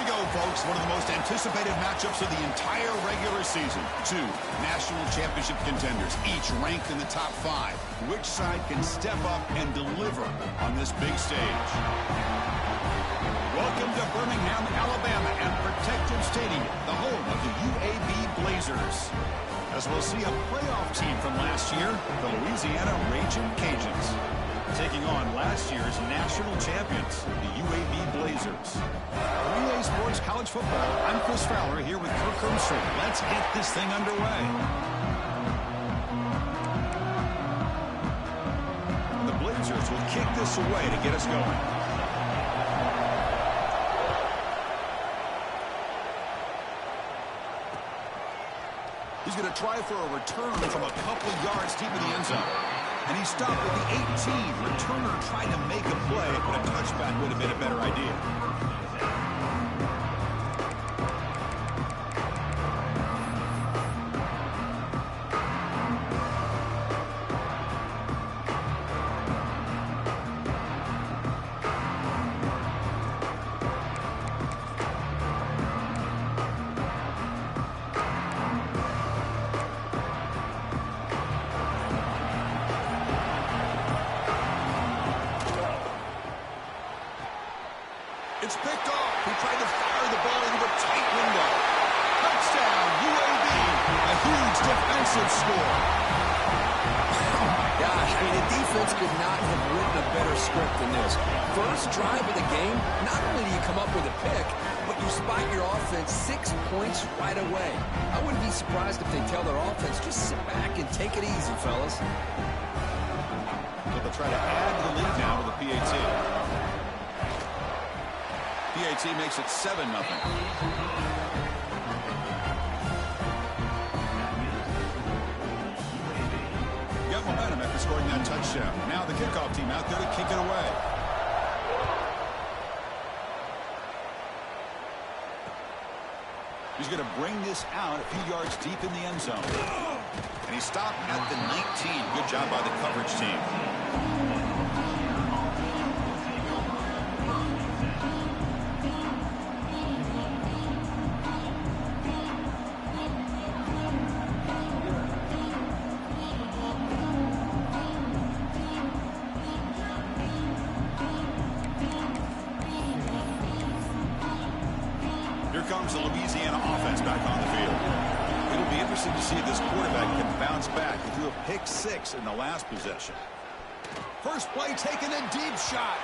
go, folks. One of the most anticipated matchups of the entire regular season. Two national championship contenders, each ranked in the top 5. Which side can step up and deliver on this big stage? Welcome to Birmingham, Alabama, and Protective Stadium, the home of the UAB Blazers. As we'll see a playoff team from last year, the Louisiana Ragin' Cajuns, taking on last year's national champions, the UAB Blazers. Relay Sports College Football, I'm Chris Fowler here with Kirk Hermser. Let's get this thing underway. The Blazers will kick this away to get us going. He's going to try for a return from a couple yards deep in the end zone. And he stopped at the 18. Returner tried to make a play, but a touchback would have been a better idea. It's picked off. He tried to fire the ball into a tight window. Touchdown, UAB. A huge defensive score. Oh, my gosh. I mean, the defense could not have written a better script than this. First drive of the game, not only do you come up with a pick, but you spot your offense 6 points right away. I wouldn't be surprised if they tell their offense, just sit back and take it easy, fellas. So they'll try to add to the lead now with the PAT. PAT makes it 7-0. Got momentum after scoring that touchdown. Now the kickoff team out there to kick it away. He's going to bring this out a few yards deep in the end zone. And he stopped at the 19. Good job by the coverage team. Comes the Louisiana offense back on the field. It'll be interesting to see if this quarterback can bounce back. He threw a pick-6 in the last possession. First play taken, a deep shot.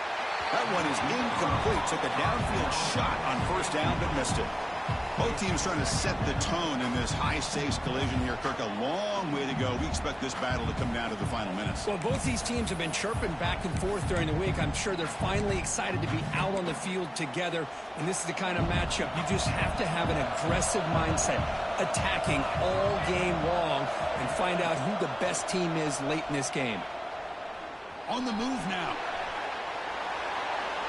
That one is incomplete. Took a downfield shot on first down but missed it. Both teams trying to set the tone in this high-stakes collision here. Kirk, a long way to go. We expect this battle to come down to the final minutes. Well, both these teams have been chirping back and forth during the week. I'm sure they're finally excited to be out on the field together. And this is the kind of matchup you just have to have an aggressive mindset, attacking all game long, and find out who the best team is late in this game. On the move now.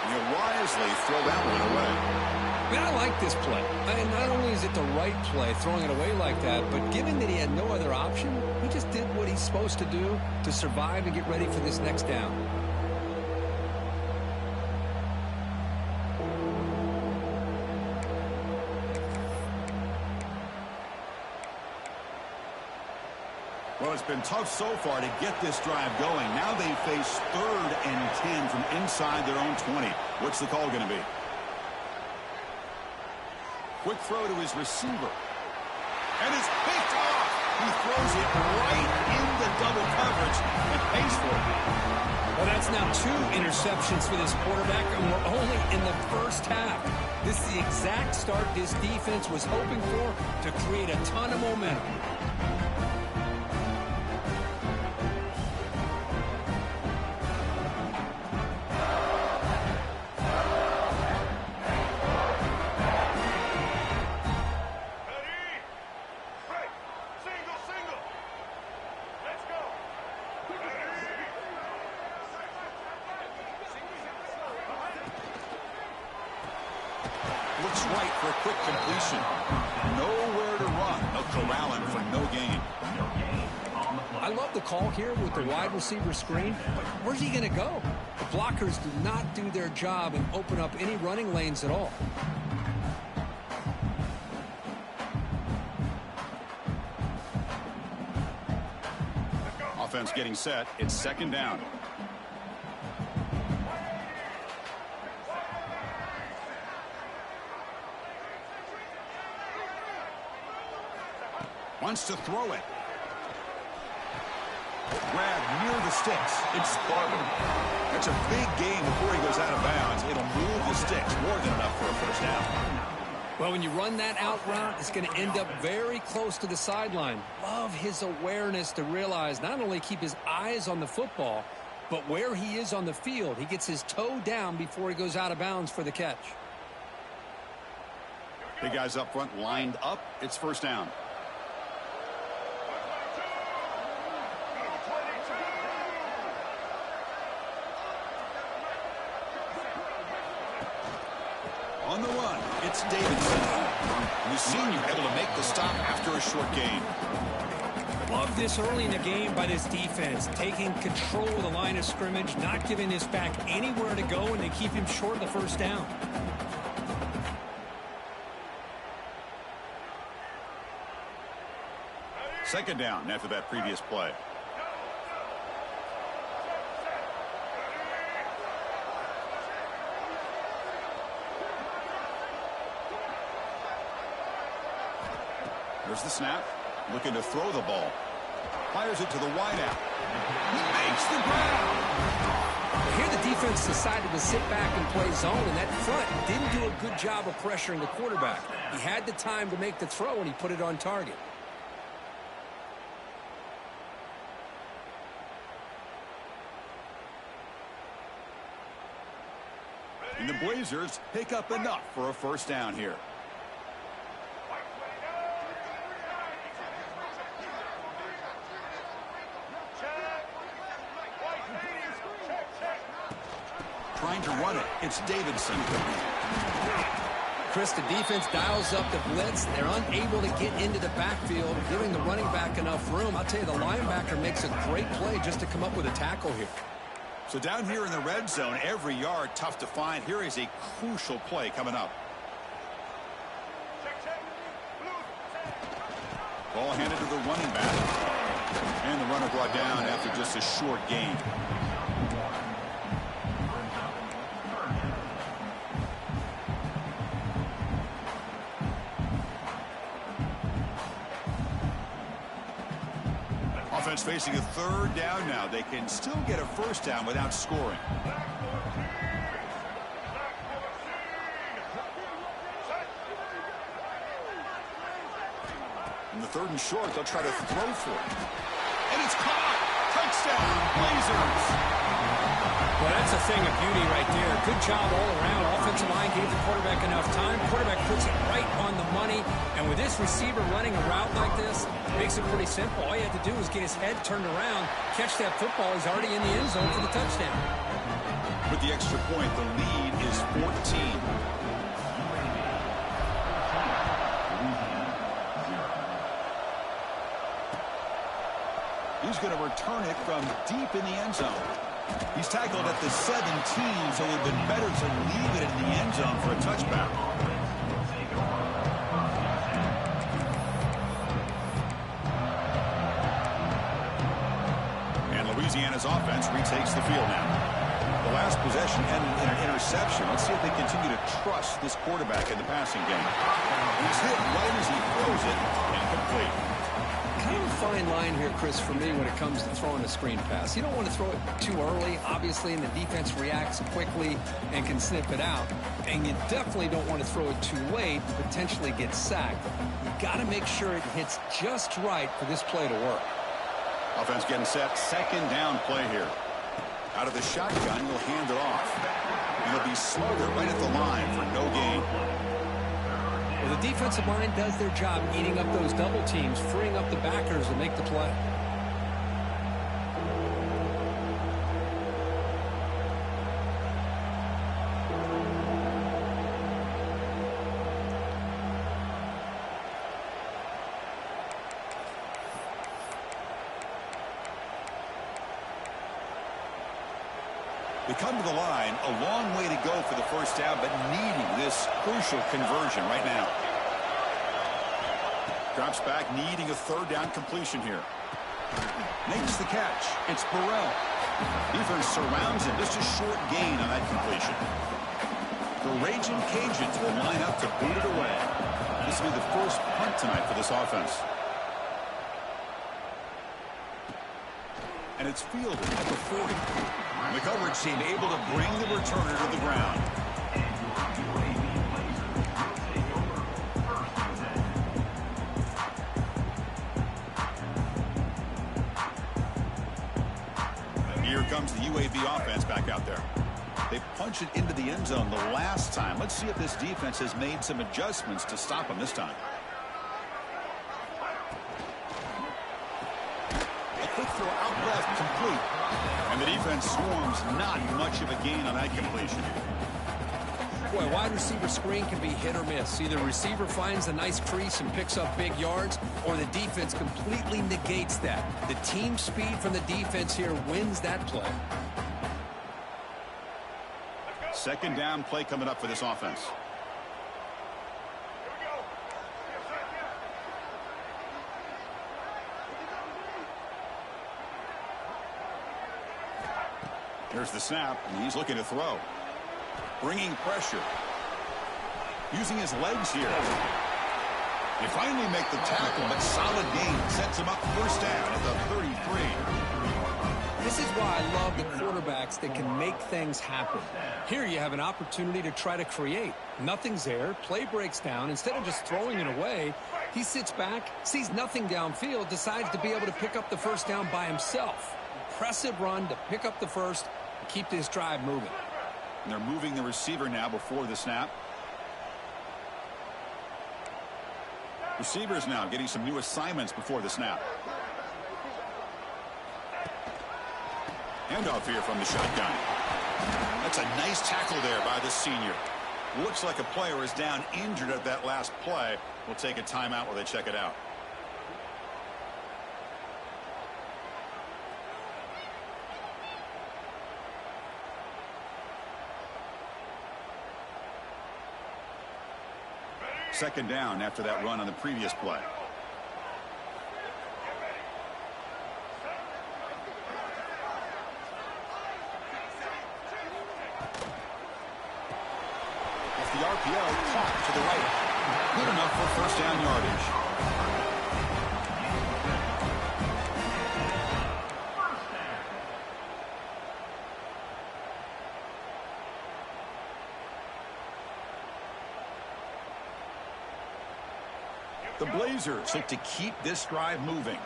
You wisely throw that one away. Man, I like this play. Not only is it the right play, throwing it away like that, but given that he had no other option, he just did what he's supposed to do to survive and get ready for this next down. Well, it's been tough so far to get this drive going. Now they face 3rd and 10 from inside their own 20. What's the call going to be? Quick throw to his receiver. And it's picked off. He throws it right into double coverage and pays for it. Well, that's now 2 interceptions for this quarterback, and we're only in the first half. This is the exact start this defense was hoping for to create a ton of momentum. Looks right for a quick completion. Nowhere to run. No corralling for no gain. I love the call here with the wide receiver screen, but where's he going to go? The blockers do not do their job and open up any running lanes at all. Offense getting set. It's second down. Wants to throw it. Grab near the sticks. It's Barber. That's a big gain before he goes out of bounds. It'll move the sticks more than enough for a first down. Well, when you run that out route, it's going to end up very close to the sideline. Love his awareness to realize not only keep his eyes on the football, but where he is on the field. He gets his toe down before he goes out of bounds for the catch. Big guys up front lined up. It's first down. On the run, it's Davidson. The senior able to make the stop after a short gain. Love this early in the game by this defense, taking control of the line of scrimmage, not giving this back anywhere to go, and they keep him short of the first down. Second down after that previous play. There's the snap. Looking to throw the ball. Fires it to the wideout. He makes the grab. Here the defense decided to sit back and play zone, and that front didn't do a good job of pressuring the quarterback. He had the time to make the throw, and he put it on target. And the Blazers pick up enough for a first down here. Trying to run it. It's Davidson. Chris, the defense dials up the blitz. They're unable to get into the backfield, giving the running back enough room. I'll tell you, the linebacker makes a great play just to come up with a tackle here. So down here in the red zone, every yard tough to find. Here is a crucial play coming up. Ball handed to the running back. And the runner brought down after just a short gain. Offense facing a third down now. They can still get a first down without scoring. In the third and short, they'll try to throw for it. And it's caught. Touchdown, Blazers. Well, that's a thing of beauty right there. Good job all around. Offensive line gave the quarterback enough time. Quarterback puts it right on the money. And with this receiver running a route like this, it makes it pretty simple. All you have to do is get his head turned around, catch that football. He's already in the end zone for the touchdown. With the extra point, the lead is 14. He's going to return it from deep in the end zone. He's tackled at the 17, so it would have been better to leave it in the end zone for a touchback. And Louisiana's offense retakes the field now. The last possession ended in an interception. Let's see if they continue to trust this quarterback in the passing game. He's hit right as he throws it, incomplete. Kind of a fine line here, Chris, for me when it comes to throwing a screen pass. You don't want to throw it too early, obviously, and the defense reacts quickly and can snip it out. And you definitely don't want to throw it too late and potentially get sacked. You got to make sure it hits just right for this play to work. Offense getting set. Second down play here. Out of the shotgun, he'll hand it off. And it'll be Slugger right at the line for no gain. Well, the defensive line does their job eating up those double teams, freeing up the backers to make the play. They come to the line, a long way to go for the first down, but needing this crucial conversion right now. Drops back, needing a third down completion here. Makes the catch. It's Burrell. Defense surrounds him. Just a short gain on that completion. The Raging Cajuns will line up to boot it away. This will be the first punt tonight for this offense. And it's fielded at the 40. And the coverage team able to bring the returner to the ground. Here comes the UAB offense back out there. They punched it into the end zone the last time. Let's see if this defense has made some adjustments to stop them this time. A quick throw out left, complete. And the defense swarms, not much of a gain on that completion. Boy, wide receiver screen can be hit or miss. Either the receiver finds a nice crease and picks up big yards, or the defense completely negates that. The team speed from the defense here wins that play. Second down play coming up for this offense. Here's the snap, and he's looking to throw. Bringing pressure. Using his legs here. They finally make the tackle, but solid gain. Sets him up first down at the 33. This is why I love the quarterbacks that can make things happen. Here you have an opportunity to try to create. Nothing's there. Play breaks down. Instead of just throwing it away, he sits back, sees nothing downfield, decides to be able to pick up the first down by himself. Impressive run to pick up the first and keep this drive moving. And they're moving the receiver now before the snap. Receivers now getting some new assignments before the snap. Handoff here from the shotgun. That's a nice tackle there by the senior. Looks like a player is down injured at that last play. We'll take a timeout while they check it out. Second down after that run on the previous play. Off the RPO, caught to the right. Good enough for first down yardage. The Blazers look to keep this drive moving.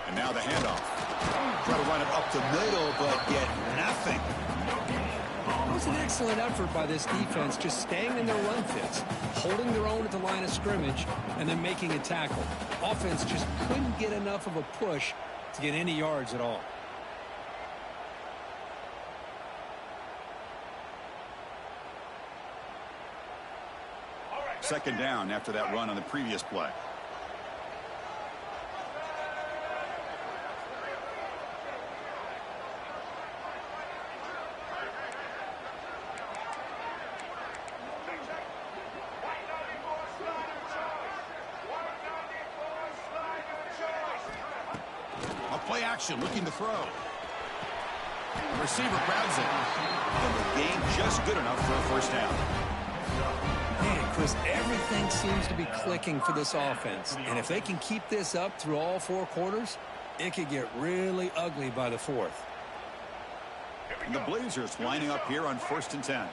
And now the handoff. Try to run it up the middle, but get nothing. It was an excellent effort by this defense, just staying in their run fits, holding their own at the line of scrimmage, and then making a tackle. Offense just couldn't get enough of a push to get any yards at all. Second down after that run on the previous play. Play action, looking to throw. The receiver grabs it. And the game just good enough for a first down. Man, Chris, everything seems to be clicking for this offense. And if they can keep this up through all four quarters, it could get really ugly by the fourth. And the Blazers lining up here on 1st and 10.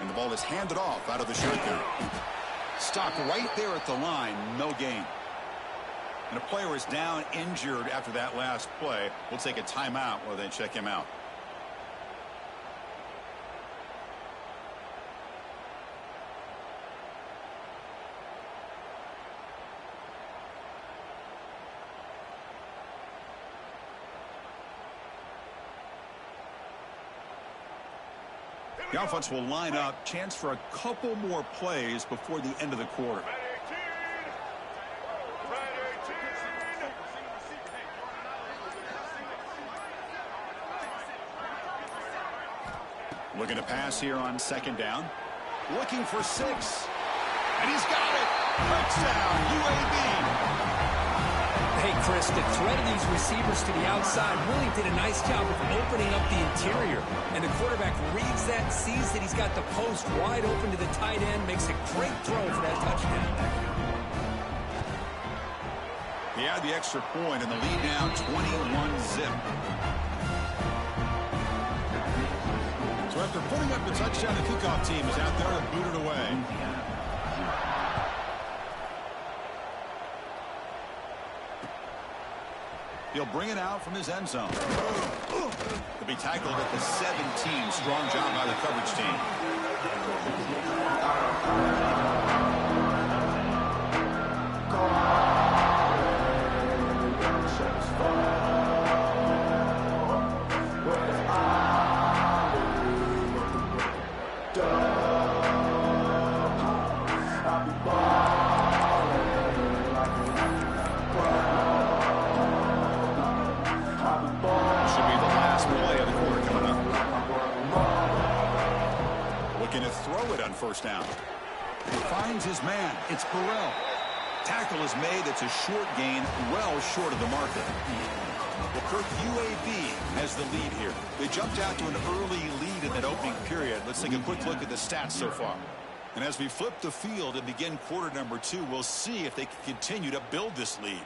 And the ball is handed off out of the shotgun. Stopped right there at the line, no gain. And a player is down injured after that last play. We'll take a timeout while they check him out. The offense will line up. Chance for a couple more plays before the end of the quarter. Looking to pass here on second down. Looking for 6. And he's got it. Touchdown, UAB. Hey, Chris, the threat of these receivers to the outside really did a nice job of opening up the interior. And the quarterback reads that, sees that he's got the post wide open to the tight end, makes a great throw for that touchdown. He had the extra point, and the lead now 21-zip. So after putting up the touchdown, the kickoff team is out there to boot it away. He'll bring it out from his end zone. He'll be tackled at the 17. Strong job by the coverage team. First down. He finds his man. It's Burrell. Tackle is made. It's a short gain, well short of the marker. Well, Kirk, UAB has the lead here. They jumped out to an early lead in that opening period. Let's take a quick look at the stats so far. And as we flip the field and begin quarter number 2, we'll see if they can continue to build this lead.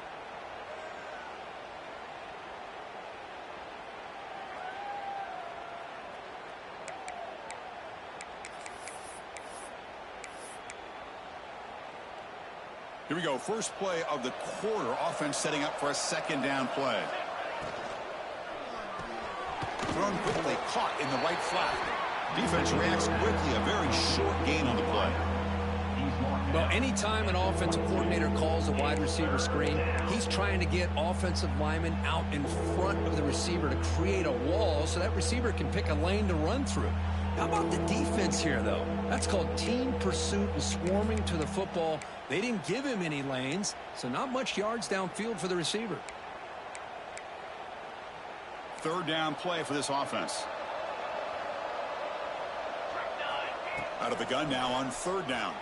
Here we go. First play of the quarter. Offense setting up for a second down play. Thrown quickly. Caught in the right flat. Defense reacts quickly. A very short gain on the play. Well, anytime an offensive coordinator calls a wide receiver screen, he's trying to get offensive linemen out in front of the receiver to create a wall so that receiver can pick a lane to run through. How about the defense here, though? That's called team pursuit and swarming to the football. They didn't give him any lanes, so not much yards downfield for the receiver. Third down play for this offense. Out of the gun now on third down.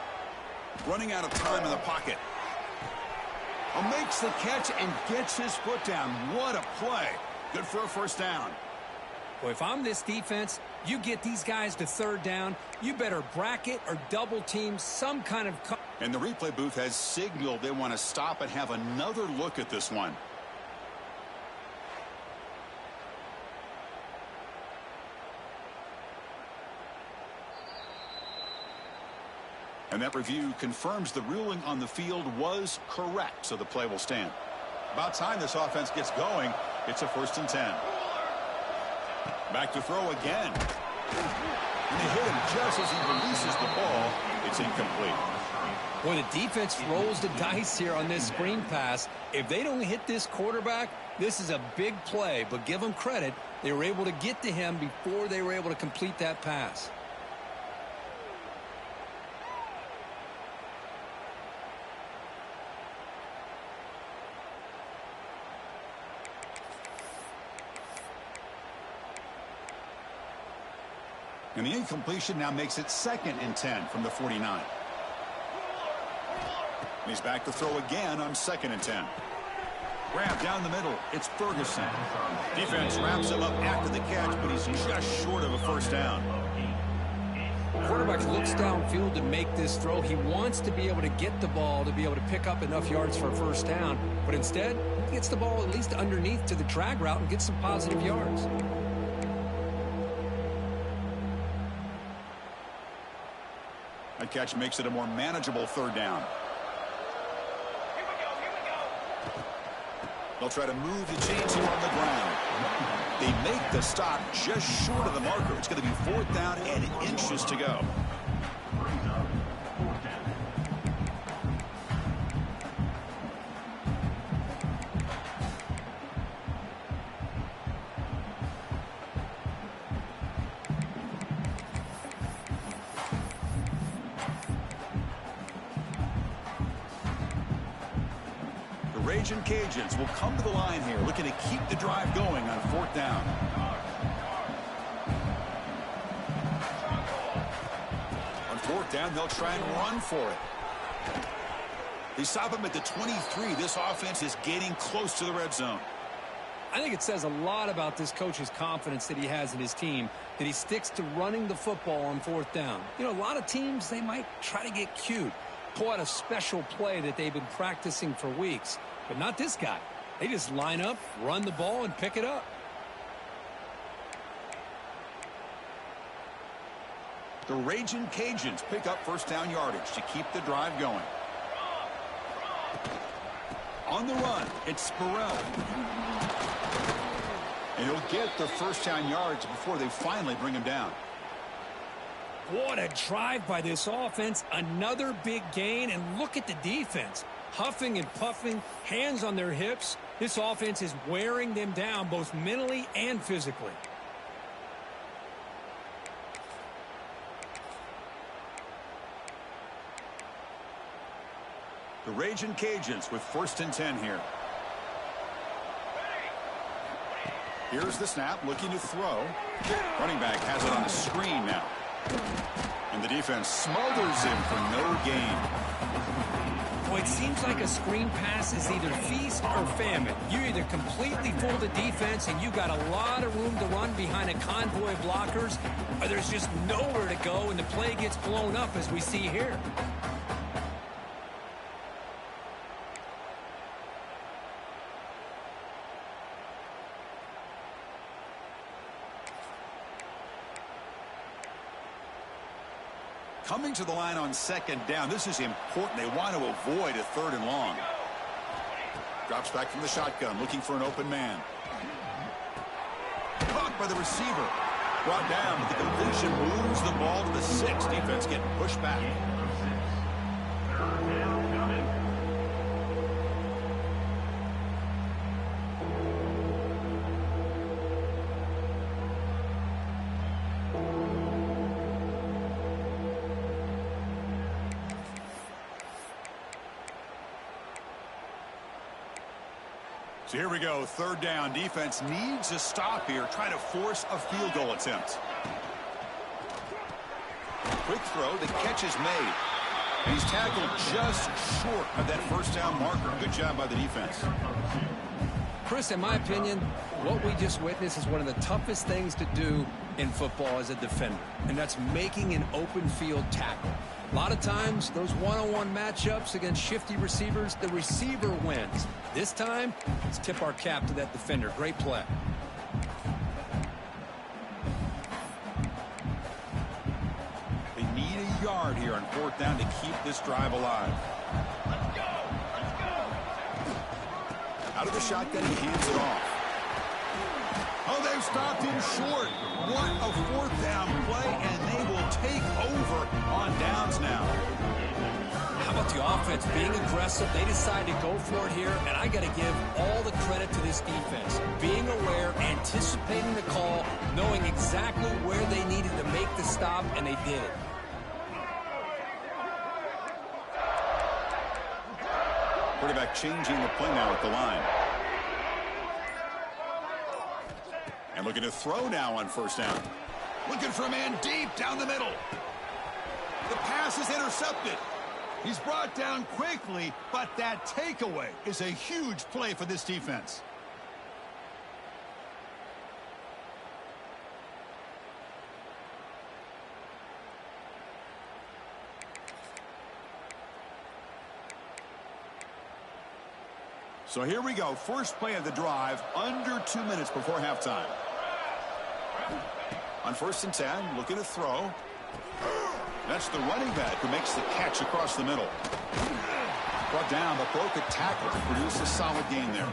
Running out of time in the pocket. Makes the catch and gets his foot down. What a play. Good for a first down. Well, if I'm this defense, you get these guys to third down, you better bracket or double team some kind of... And the replay booth has signaled they want to stop and have another look at this one. And that review confirms the ruling on the field was correct, so the play will stand. About time this offense gets going. It's a 1st and 10. Back to throw again. And they hit him just as he releases the ball. It's incomplete. Well, the defense rolls the dice here on this screen pass. If they don't hit this quarterback, this is a big play. But give them credit. They were able to get to him before they were able to complete that pass. And the incompletion now makes it 2nd and 10 from the 49. And he's back to throw again on 2nd and 10. Grab down the middle. It's Ferguson. Defense wraps him up after the catch, but he's just short of a first down. Quarterback looks downfield to make this throw. He wants to be able to get the ball to be able to pick up enough yards for a first down. But instead, he gets the ball at least underneath to the drag route and gets some positive yards. That catch makes it a more manageable third down. They'll try to move the chains here on the ground. They make the stop just short of the marker. It's going to be 4th down and inches to go. Raging Cajuns will come to the line here, looking to keep the drive going on 4th down. On 4th down, they'll try and run for it. They stop him at the 23. This offense is getting close to the red zone. I think it says a lot about this coach's confidence that he has in his team, that he sticks to running the football on 4th down. You know, a lot of teams, they might try to get cute, pull out a special play that they've been practicing for weeks. But not this guy. They just line up, run the ball, and pick it up. The Raging Cajuns pick up 1st down yardage to keep the drive going. On the run, it's Burrell. And he'll get the 1st down yards before they finally bring him down. What a drive by this offense. Another big gain, and look at the defense. Huffing and puffing, hands on their hips. This offense is wearing them down both mentally and physically. The Raging Cajuns with 1st and 10 here. Here's the snap, looking to throw. Running back has it on a screen now. And the defense smothers him for no gain. Boy, it seems like a screen pass is either feast or famine. You either completely fool the defense and you got a lot of room to run behind a convoy of blockers, or there's just nowhere to go and the play gets blown up as we see here. Coming to the line on 2nd down. This is important. They want to avoid a 3rd and long. Drops back from the shotgun, looking for an open man. Caught by the receiver. Brought down, but the completion moves the ball to the 6. Defense getting pushed back. So here we go, 3rd down. Defense needs a stop here, trying to force a field goal attempt. Quick throw, the catch is made. And he's tackled just short of that 1st down marker. Good job by the defense. Chris, in my opinion, what we just witnessed is one of the toughest things to do in football as a defender, and that's making an open field tackle. A lot of times, those one-on-one matchups against shifty receivers, the receiver wins. This time, let's tip our cap to that defender. Great play. They need a yard here on 4th down to keep this drive alive. Let's go! Let's go! Out of the shotgun, he hands it off. Oh, they've stopped him short. What a 4th down play, and they will take over on downs now. How about the offense being aggressive? They decide to go for it here, and I got to give all the credit to this defense. Being aware, anticipating the call, knowing exactly where they needed to make the stop, and they did it. Quarterback changing the play now at the line. And looking to throw now on 1st down. Looking for a man deep down the middle. The pass is intercepted. He's brought down quickly, but that takeaway is a huge play for this defense. So here we go. First play of the drive, under 2 minutes before halftime. On 1st and 10, looking to throw. That's the running back who makes the catch across the middle. Brought down, but broke a tackle to produce a solid gain there.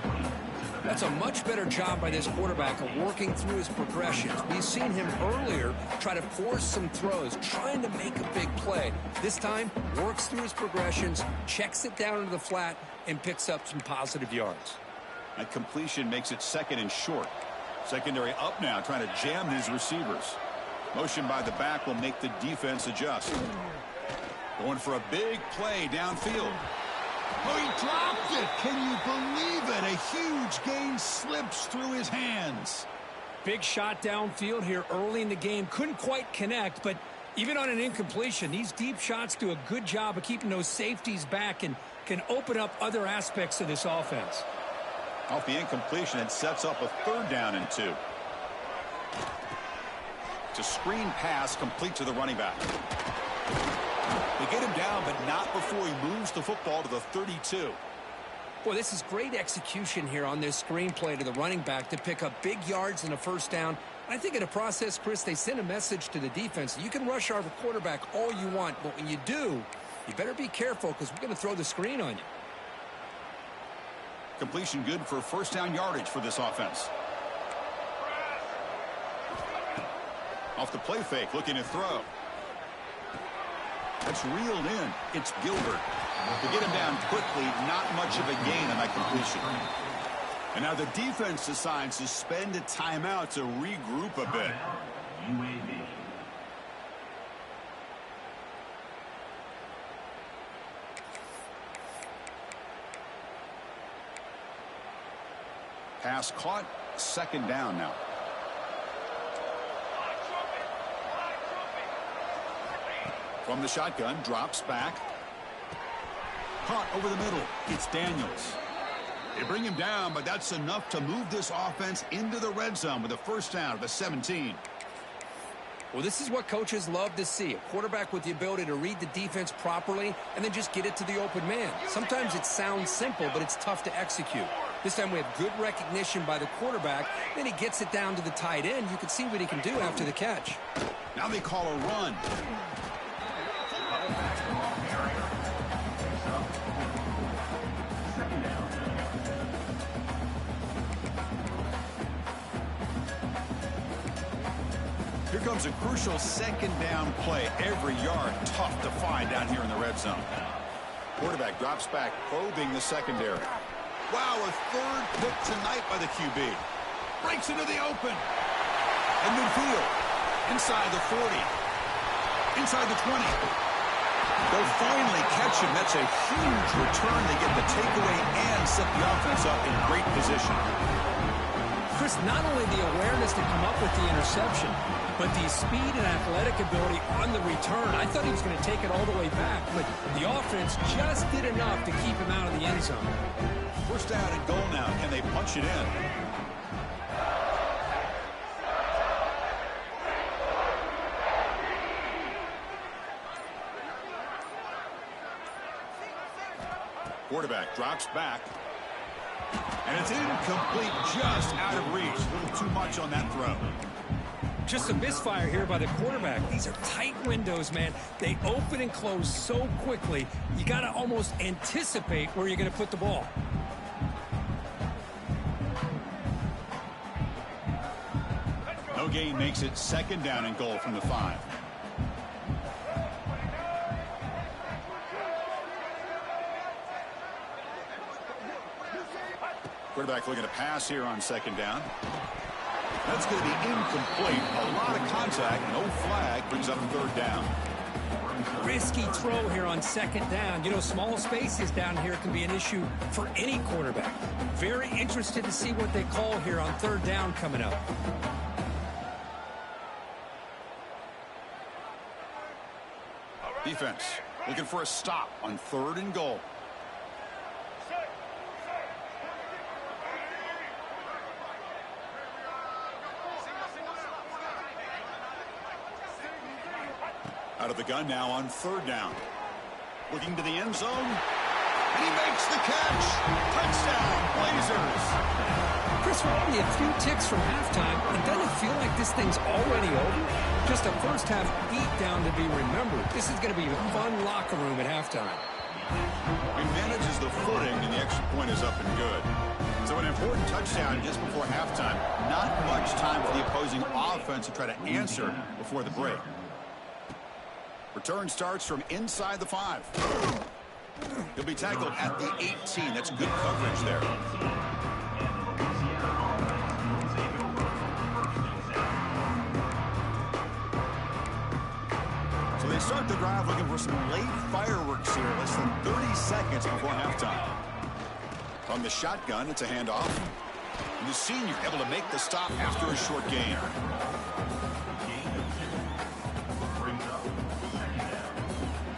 That's a much better job by this quarterback of working through his progressions. We've seen him earlier try to force some throws, trying to make a big play. This time, works through his progressions, checks it down into the flat, and picks up some positive yards. That completion makes it 2nd and short. Secondary up now, trying to jam his receivers. Motion by the back will make the defense adjust. Going for a big play downfield. Oh, he dropped it. Can you believe it? A huge gain slips through his hands. Big shot downfield here early in the game. Couldn't quite connect, but even on an incompletion, these deep shots do a good job of keeping those safeties back and can open up other aspects of this offense. Off the incompletion, it sets up a 3rd down and 2. It's a screen pass complete to the running back. They get him down, but not before he moves the football to the 32. Boy, this is great execution here on this screen play to the running back to pick up big yards and a 1st down. I think in the process, Chris, they send a message to the defense. You can rush our quarterback all you want, but when you do, you better be careful because we're going to throw the screen on you. Completion good for 1st down yardage for this offense. Off the play fake, looking to throw. That's reeled in. It's Gilbert. To get him down quickly, not much of a gain on that completion. And now the defense decides to spend a timeout to regroup a bit. UAB. Pass caught, 2nd down now. From the shotgun, drops back. Caught over the middle. It's Daniels. They bring him down, but that's enough to move this offense into the red zone with a 1st down at the 17. Well, this is what coaches love to see. A quarterback with the ability to read the defense properly and then just get it to the open man. Sometimes it sounds simple, but it's tough to execute. This time we have good recognition by the quarterback. Then he gets it down to the tight end. You can see what he can do after the catch. Now they call a run. Here comes a crucial 2nd down play. Every yard tough to find down here in the red zone. Quarterback drops back, probing the secondary. Wow, a 3rd pick tonight by the QB. Breaks into the open. In midfield. Inside the 40. Inside the 20. They'll finally catch him. That's a huge return. They get the takeaway and set the offense up in great position. Chris, not only the awareness to come up with the interception, but the speed and athletic ability on the return. I thought he was going to take it all the way back, but the offense just did enough to keep him out of the end zone. 1st down and goal now. Can they punch it in? Quarterback drops back. And it's incomplete, just out of reach. A little too much on that throw. Just a misfire here by the quarterback. These are tight windows, man. They open and close so quickly, you got to almost anticipate where you're going to put the ball. No gain makes it 2nd down and goal from the 5. Quarterback looking to pass here on 2nd down. That's going to be incomplete. A lot of contact. No flag. Brings up 3rd down. Risky throw here on 2nd down. You know, small spaces down here can be an issue for any quarterback. Very interested to see what they call here on 3rd down coming up. Defense looking for a stop on 3rd and goal. Out of the gun now on 3rd down. Looking to the end zone. And he makes the catch. Touchdown, Blazers. Chris, we're only a few ticks from halftime, and doesn't it feel like this thing's already over? Just a first-half beatdown to be remembered. This is going to be a fun locker room at halftime. He manages the footing, and the extra point is up and good. So an important touchdown just before halftime. Not much time for the opposing offense to try to answer before the break. Return starts from inside the 5. He'll be tackled at the 18. That's good coverage there. So they start the drive looking for some late fireworks here. Less than 30 seconds before halftime. On the shotgun, it's a handoff. And the senior able to make the stop after a short gain.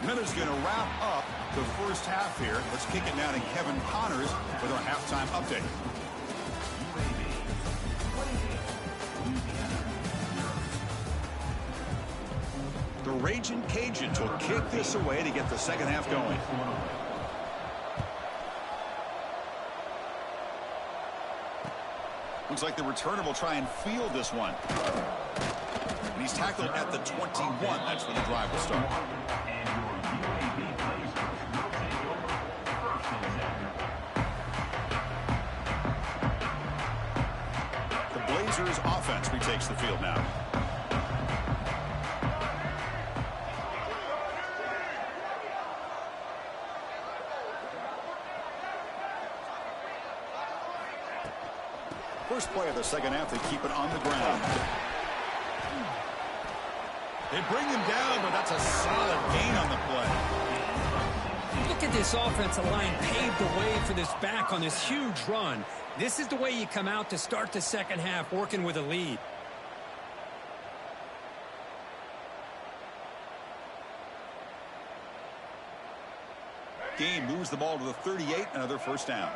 Miller's going to wrap up the first half here. Let's kick it now to Kevin Connors with our halftime update. The Raging Cajuns will kick this away to get the second half going. Looks like the returner will try and field this one. And he's tackled at the 21. That's where the drive will start. The Blazers offense retakes the field now. First play of the second half, they keep it on the ground. They bring him down, but that's a solid gain on the play. Look at this offensive line paved the way for this back on this huge run. This is the way you come out to start the second half, working with a lead. Gain moves the ball to the 38, another first down.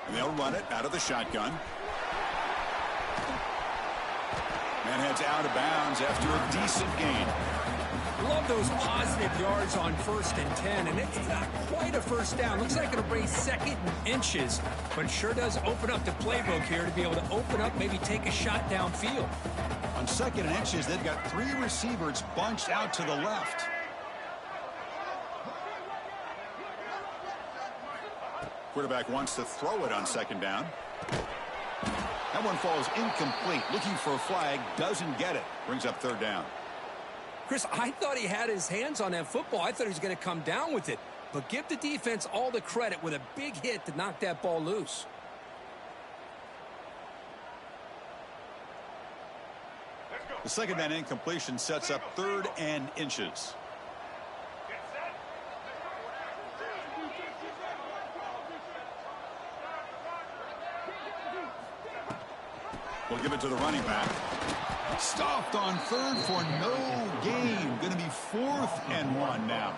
And they'll run it out of the shotgun. And heads out of bounds after a decent gain. Love those positive yards on 1st and 10, and it's not quite a first down. Looks like it'll bring second and inches, but sure does open up the playbook here to be able to open up, maybe take a shot downfield. On 2nd and inches, they've got 3 receivers bunched out to the left. Quarterback wants to throw it on 2nd down. That one falls incomplete. Looking for a flag, doesn't get it. Brings up 3rd down. Chris, I thought he had his hands on that football. I thought he was going to come down with it. But give the defense all the credit with a big hit to knock that ball loose. The 2nd down incompletion sets up 3rd and inches. We'll give it to the running back. Stopped on 3rd for no gain. Going to be 4th and 1 now.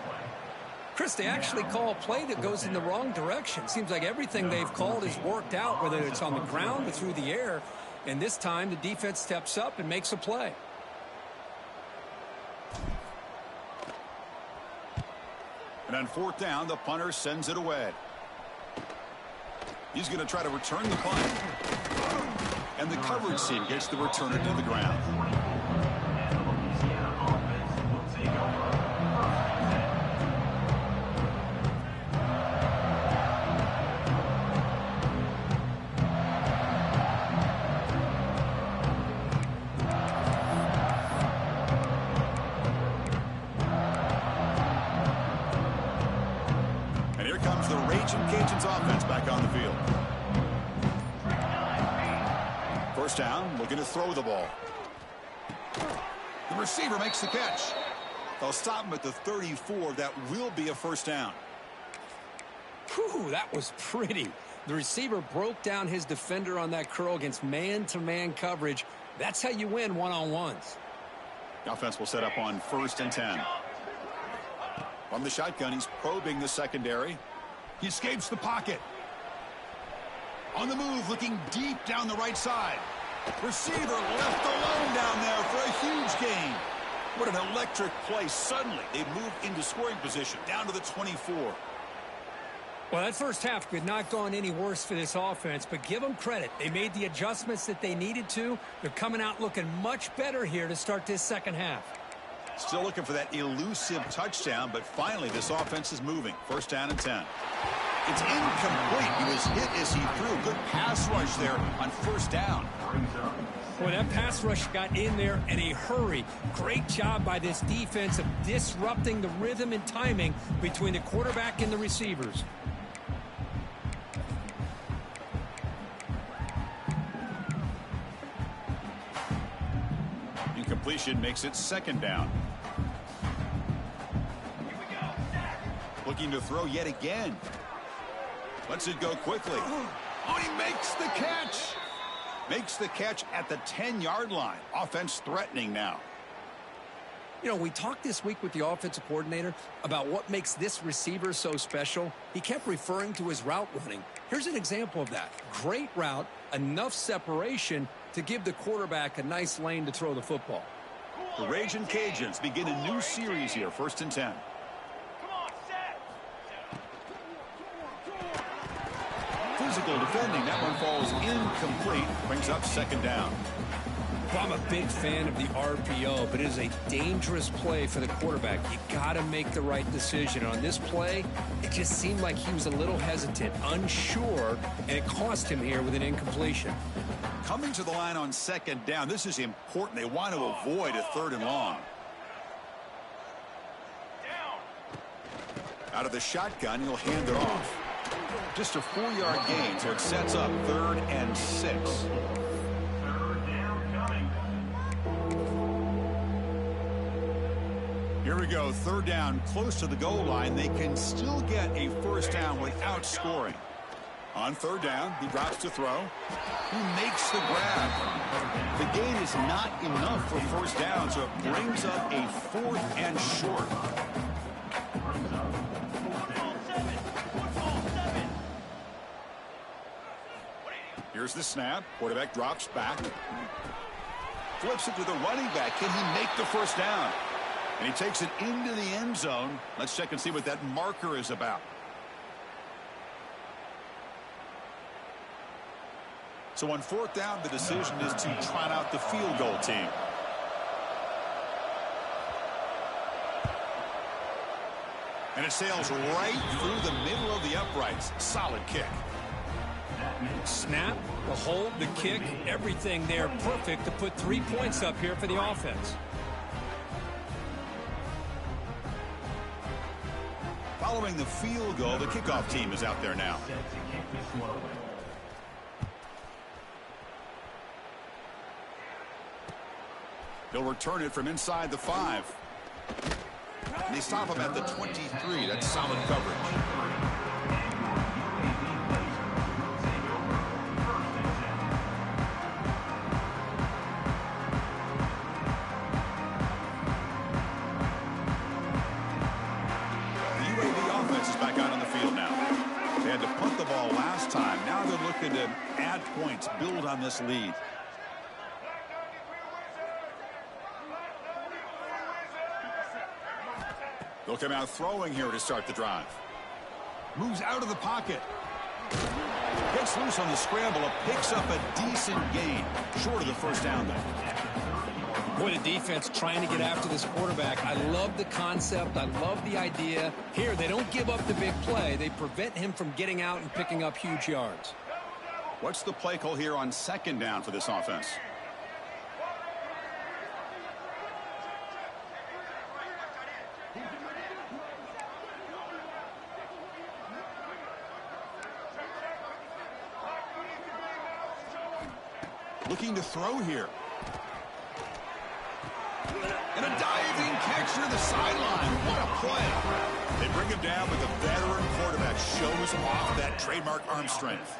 Chris, they actually call a play that goes in the wrong direction. Seems like everything they've called has worked out, whether it's on the ground or through the air. And this time, the defense steps up and makes a play. And on 4th down, the punter sends it away. He's going to try to return the punt. And the coverage team gets the returner to the ground. And here comes the Raging Cajuns offense back on the field. First down, looking to throw the ball. The receiver makes the catch. They'll stop him at the 34. That will be a first down. Whew, that was pretty. The receiver broke down his defender on that curl against man-to-man coverage. That's how you win one-on-ones. The offense will set up on 1st and 10. From the shotgun, he's probing the secondary. He escapes the pocket. On the move, looking deep down the right side. Receiver left alone down there for a huge gain. What an electric play. Suddenly, they moved into scoring position, down to the 24. Well, that first half could not gone any worse for this offense, but give them credit. They made the adjustments that they needed to. They're coming out looking much better here to start this second half. Still looking for that elusive touchdown, but finally this offense is moving. 1st down and 10. It's incomplete. He was hit as he threw. Good pass rush there on 1st down. Well, that pass rush got in there in a hurry. Great job by this defense of disrupting the rhythm and timing between the quarterback and the receivers. Incompletion makes it second down. Looking to throw yet again. Lets it go quickly. Oh, he makes the catch. Makes the catch at the 10-yard line. Offense threatening now. You know, we talked this week with the offensive coordinator about what makes this receiver so special. He kept referring to his route running. Here's an example of that. Great route, enough separation to give the quarterback a nice lane to throw the football. The Raging Cajuns begin a new series here, 1st and 10. Physical defending. That one falls incomplete. Brings up second down. Well, I'm a big fan of the RPO, but it is a dangerous play for the quarterback. You got to make the right decision. On this play, it just seemed like he was a little hesitant, unsure, and it cost him here with an incompletion. Coming to the line on second down. This is important. They want to avoid a 3rd and long. Out of the shotgun, he'll hand it off. Just a 4-yard gain, so it sets up 3rd and 6. Here we go, 3rd down, close to the goal line. They can still get a 1st down without scoring. On 3rd down, he drops to throw. He makes the grab. The gain is not enough for 1st down, so it brings up a 4th and short. Here's the snap. Quarterback drops back. Flips it to the running back. Can he make the 1st down? And he takes it into the end zone. Let's check and see what that marker is about. So on 4th down, the decision is to trot out the field goal team. And it sails right through the middle of the uprights. Solid kick. Snap, the hold, the kick, everything there perfect to put 3 points up here for the offense. Following the field goal, the kickoff team is out there now. He'll return it from inside the 5. And they stop him at the 23. That's solid coverage. To add points, build on this lead. They'll come out throwing here to start the drive. Moves out of the pocket. Gets loose on the scramble. Picks up a decent gain. Short of the 1st down, though. Boy, the defense trying to get after this quarterback. I love the concept. I love the idea. Here, they don't give up the big play. They prevent him from getting out and picking up huge yards. What's the play call here on 2nd down for this offense? Looking to throw here. And a diving catch near the sideline. What a play. They bring him down, but the veteran quarterback shows off that trademark arm strength.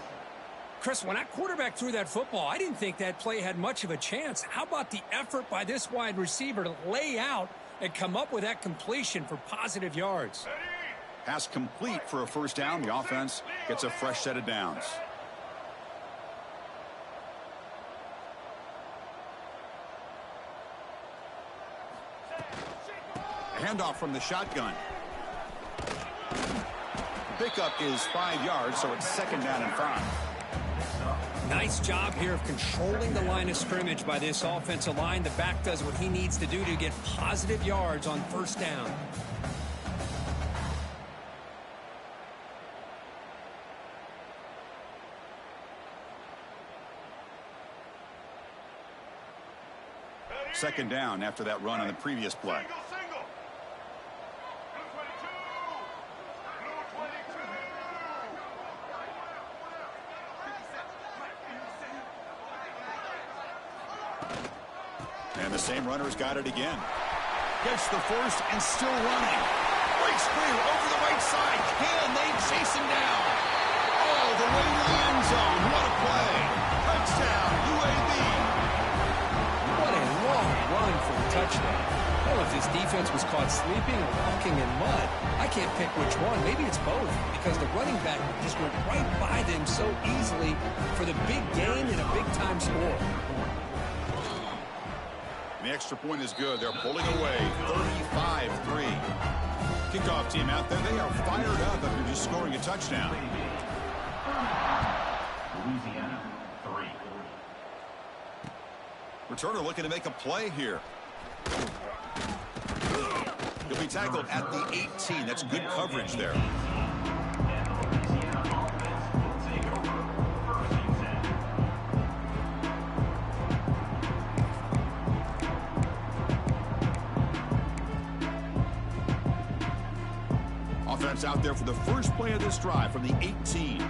Chris, when that quarterback threw that football, I didn't think that play had much of a chance. How about the effort by this wide receiver to lay out and come up with that completion for positive yards? Pass complete for a 1st down. The offense gets a fresh set of downs. Handoff from the shotgun. Pickup is 5 yards, so it's 2nd down and 5. Nice job here of controlling the line of scrimmage by this offensive line. The back does what he needs to do to get positive yards on 1st down. Second down after that run on the previous play. And the same runner's got it again. Gets the first and still running. Breaks free over the right side. Can they chase him down? All the way to the end zone. What a play. Touchdown, UAB. What a long run for a touchdown. I don't know if this defense was caught sleeping or walking in mud. I can't pick which one. Maybe it's both, because the running back just went right by them so easily for the big gain and a big-time score. The extra point is good. They're pulling away 35-3. Kickoff team out there. They are fired up after just scoring a touchdown. Louisiana, 3. Returner looking to make a play here. He'll be tackled at the 18. That's good coverage there. Offense out there for the first play of this drive from the 18.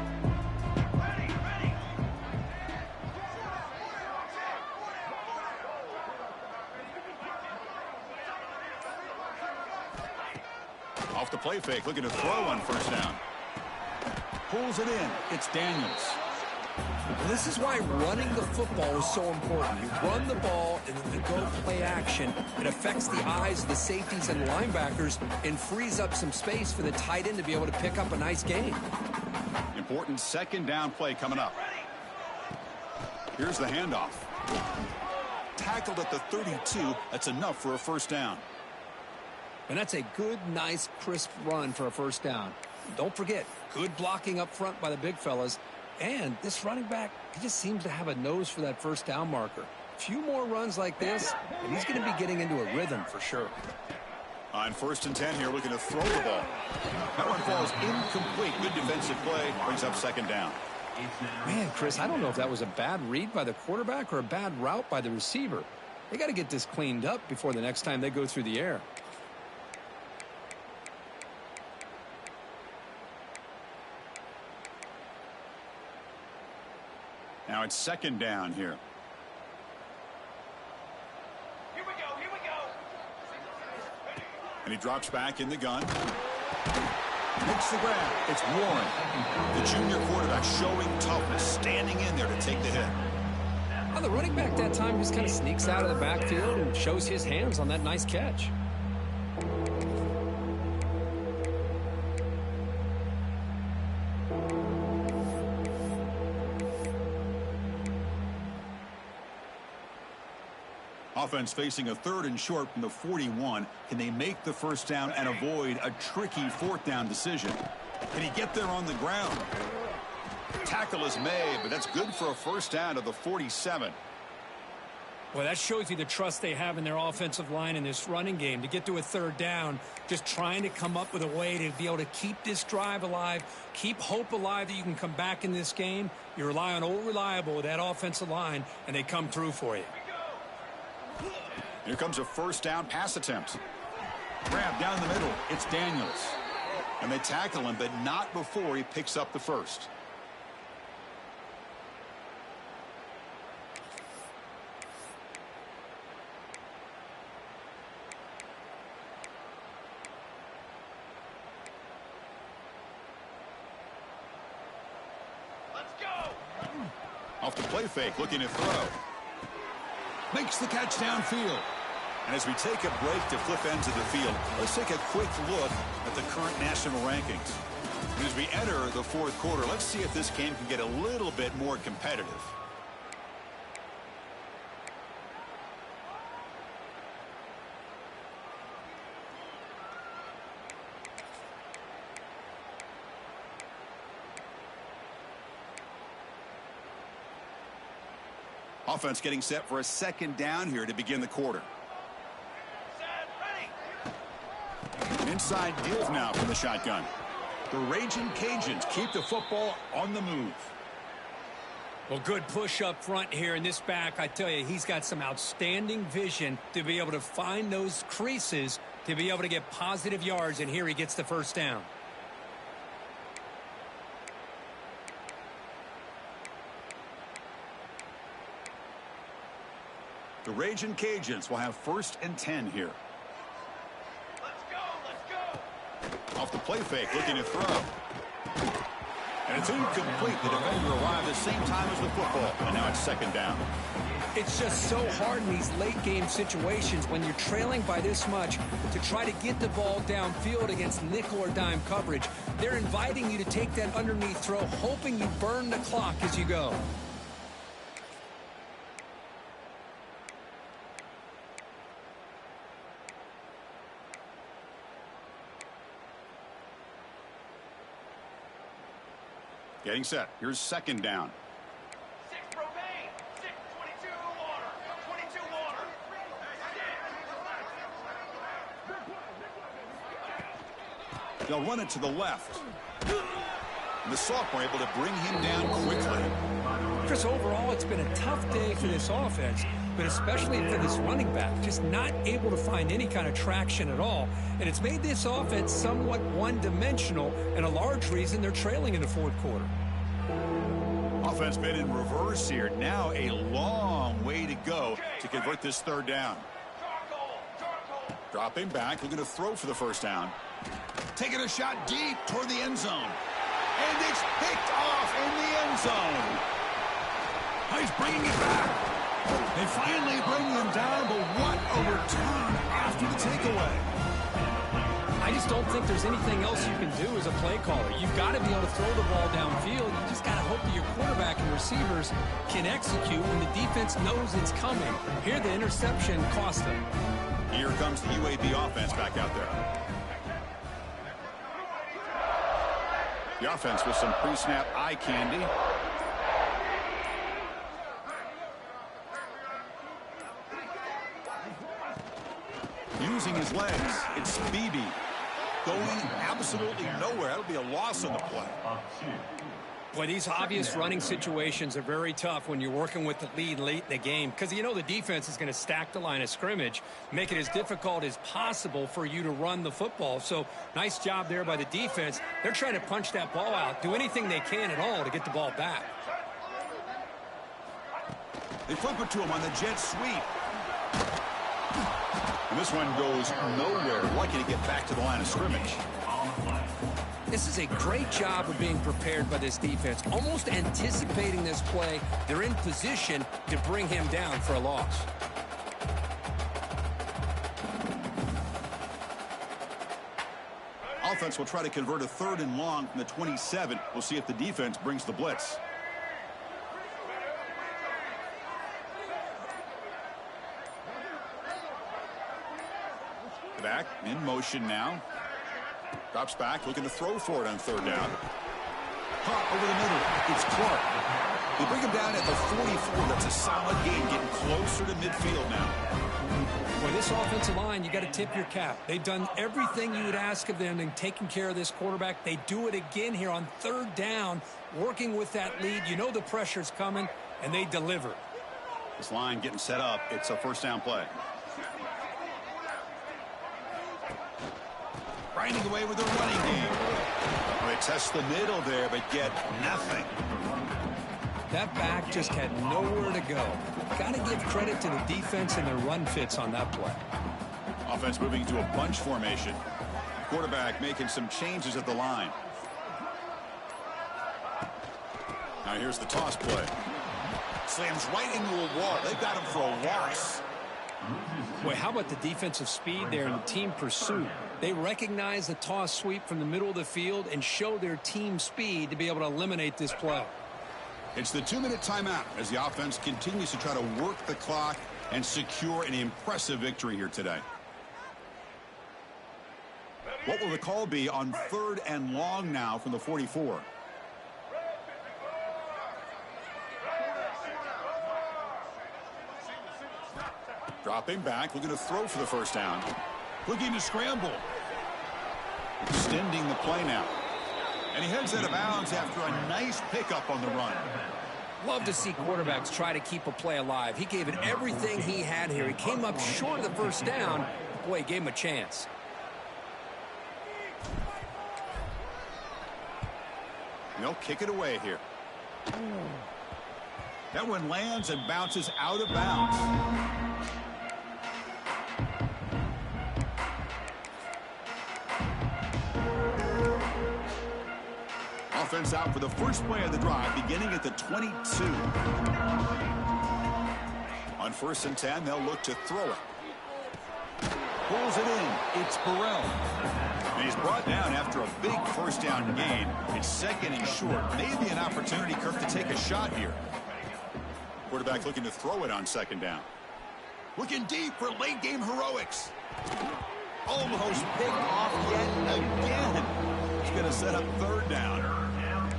Off the play fake, looking to throw on first down. Pulls it in. It's Daniels. This is why running the football is so important. You run the ball, and then you go play action. It affects the eyes of the safeties and linebackers and frees up some space for the tight end to be able to pick up a nice gain. Important second down play coming up. Here's the handoff. Tackled at the 32. That's enough for a first down. And that's a good, nice, crisp run for a first down. Don't forget, good blocking up front by the big fellas. And this running back, he just seems to have a nose for that first down marker. A few more runs like this, and he's going to be getting into a rhythm for sure. On 1st and 10 here, looking to throw the ball. That one falls incomplete. Good defensive play. Brings up second down. Man, Chris, I don't know if that was a bad read by the quarterback or a bad route by the receiver. They got to get this cleaned up before the next time they go through the air. Now it's second down here. Here we go, here we go. And he drops back in the gun. Makes the grab. It's Warren. The junior quarterback showing toughness, standing in there to take the hit. Well, the running back that time just kind of sneaks out of the backfield and shows his hands on that nice catch. Offense facing a 3rd and short from the 41. Can they make the first down and avoid a tricky 4th down decision? Can he get there on the ground? Tackle is made, but that's good for a first down to the 47. Well, that shows you the trust they have in their offensive line in this running game. To get to a 3rd down, just trying to come up with a way to be able to keep this drive alive, keep hope alive that you can come back in this game. You rely on old reliable with that offensive line, and they come through for you. Here comes a first down pass attempt. Grab down the middle. It's Daniels. And they tackle him, but not before he picks up the first. Let's go. Off the play fake, looking to throw. Makes the catch downfield. And as we take a break to flip ends of the field, let's take a quick look at the current national rankings. And as we enter the 4th quarter, let's see if this game can get a little bit more competitive. Offense getting set for a second down here to begin the quarter. Set, ready. Inside deals now from the shotgun. The Raging Cajuns keep the football on the move. Well, good push up front here in this back. I tell you, he's got some outstanding vision to be able to find those creases to be able to get positive yards, and here he gets the first down. The Raging Cajuns will have 1st and 10 here. Let's go, let's go. Off the play fake, looking to throw. And it's incomplete. The defender arrived at the same time as the football, and now it's 2nd down. It's just so hard in these late-game situations when you're trailing by this much to try to get the ball downfield against nickel or dime coverage. They're inviting you to take that underneath throw, hoping you burn the clock as you go. Getting set. Here's 2nd down. 6 propane. 6, 22 water. 22 water. They'll run it to the left. And the SMOC were able to bring him down quickly. Chris, overall, it's been a tough day for this offense, but especially for this running back, just not able to find any kind of traction at all. And it's made this offense somewhat one-dimensional, and a large reason they're trailing in the 4th quarter. Offense been in reverse here. Now a long way to go to convert this 3rd down. Charcoal. Dropping back, looking to throw for the 1st down. Taking a shot deep toward the end zone. And it's picked off in the end zone. He's bringing it back. They finally bring him down, but what a return after the takeaway. I just don't think there's anything else you can do as a play caller. You've got to be able to throw the ball downfield. You just got to hope that your quarterback and receivers can execute when the defense knows it's coming. Here, the interception cost them. Here comes the UAB offense back out there. The offense with some pre-snap eye candy. Using his legs, it's Beebe going absolutely nowhere. That'll be a loss on the play. Boy, these obvious running situations are very tough when you're working with the lead late in the game because you know the defense is going to stack the line of scrimmage, make it as difficult as possible for you to run the football. So nice job there by the defense. They're trying to punch that ball out, do anything they can at all to get the ball back. They flip it to him on the jet sweep. And this one goes nowhere. Lucky to get back to the line of scrimmage. This is a great job of being prepared by this defense, almost anticipating this play. They're in position to bring him down for a loss. Offense will try to convert a 3rd and long from the 27. We'll see if the defense brings the blitz. Back in motion now. Drops back, looking to throw for it on 3rd down. Hot over the middle. It's Clark. They bring him down at the 44. That's a solid game, getting closer to midfield now. For this offensive line, you got to tip your cap. They've done everything you would ask of them in taking care of this quarterback. They do it again here on 3rd down, working with that lead. You know the pressure's coming, and they deliver. This line getting set up. It's a 1st down play. Grinding away with their running game. They test the middle there, but get nothing. That back just had nowhere to go. Got to give credit to the defense and their run fits on that play. Offense moving to a bunch formation. Quarterback making some changes at the line. Now here's the toss play. Slams right into a wall. They've got him for a loss. Boy, how about the defensive speed there and the team pursuit? They recognize the toss sweep from the middle of the field and show their team speed to be able to eliminate this play. It's the 2-minute timeout as the offense continues to try to work the clock and secure an impressive victory here today. What will the call be on 3rd and long now from the 44? Dropping back, looking to throw for the 1st down. Looking to scramble. Extending the play now. And he heads out of bounds after a nice pickup on the run. Love to see quarterbacks try to keep a play alive. He gave it everything he had here. He came up short of the 1st down. Boy, he gave him a chance. And they'll kick it away here. That one lands and bounces out of bounds. offense out for the first play of the drive, beginning at the 22. On 1st and 10, they'll look to throw it. Pulls it in. It's Burrell. And he's brought down after a big first down gain. It's 2nd and short. Maybe an opportunity, Kirk, to take a shot here. Quarterback looking to throw it on 2nd down. Looking deep for late game heroics. Almost picked off yet again. He's going to set up 3rd down.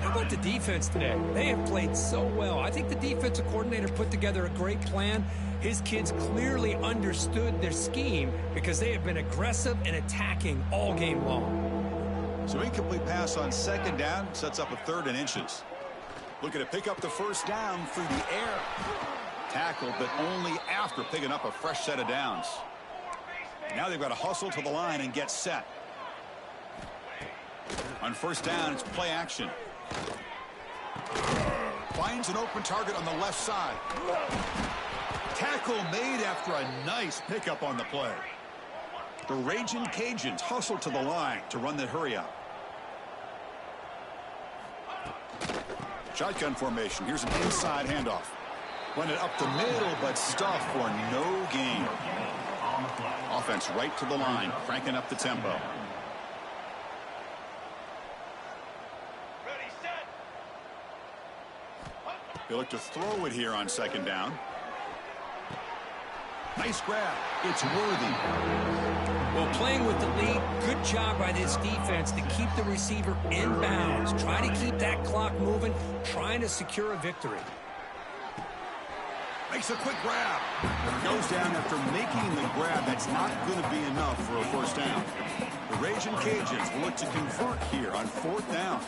How about the defense today? They have played so well. I think the defensive coordinator put together a great plan. His kids clearly understood their scheme because they have been aggressive and attacking all game long. So incomplete pass on 2nd down sets up a 3rd and inches. Looking to pick up the 1st down through the air. Tackled, but only after picking up a fresh set of downs. Now they've got to hustle to the line and get set. On 1st down, it's play action. Finds an open target on the left side. Tackle made after a nice pickup on the play. The Raging Cajuns hustle to the line to run the hurry up. Shotgun formation. Here's an inside handoff. Run it up the middle, but stuffed for no gain. Offense right to the line, cranking up the tempo. Ready, set. They look to throw it here on 2nd down. Nice grab. It's worthy. Well, playing with the lead, good job by this defense to keep the receiver in bounds. Try to keep that clock moving, trying to secure a victory. Makes a quick grab. Goes down after making the grab. That's not going to be enough for a 1st down. The Raging Cajuns will look to convert here on 4th down.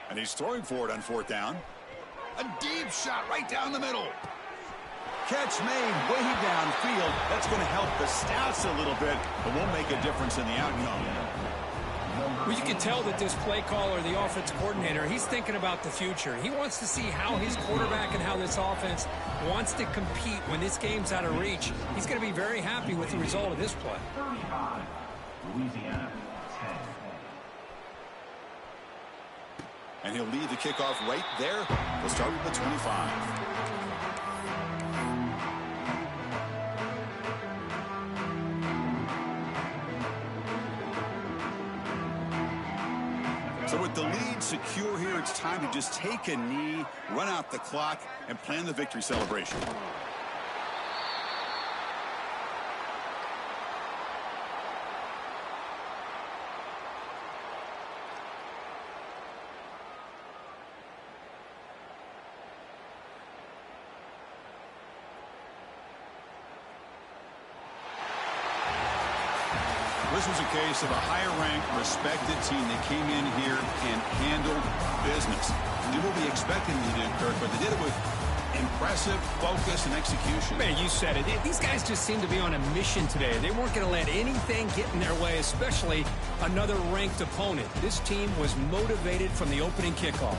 And he's throwing for it on 4th down. A deep shot right down the middle. Catch made way downfield. That's going to help the stats a little bit, but won't make a difference in the outcome. Well, you can tell that this play caller, the offense coordinator, he's thinking about the future. He wants to see how his quarterback and how this offense wants to compete when this game's out of reach. He's going to be very happy with the result of this play. 35, Louisiana, 10. And he'll lead the kickoff right there. We'll start with the 25. So with the lead secure here, it's time to just take a knee, run out the clock, and plan the victory celebration. This was a case of a higher-ranked, respected team that came in here and handled business. Did what we expected them to do, Kirk, but they did it with impressive focus and execution. Man, you said it. These guys just seem to be on a mission today. They weren't going to let anything get in their way, especially another ranked opponent. This team was motivated from the opening kickoff.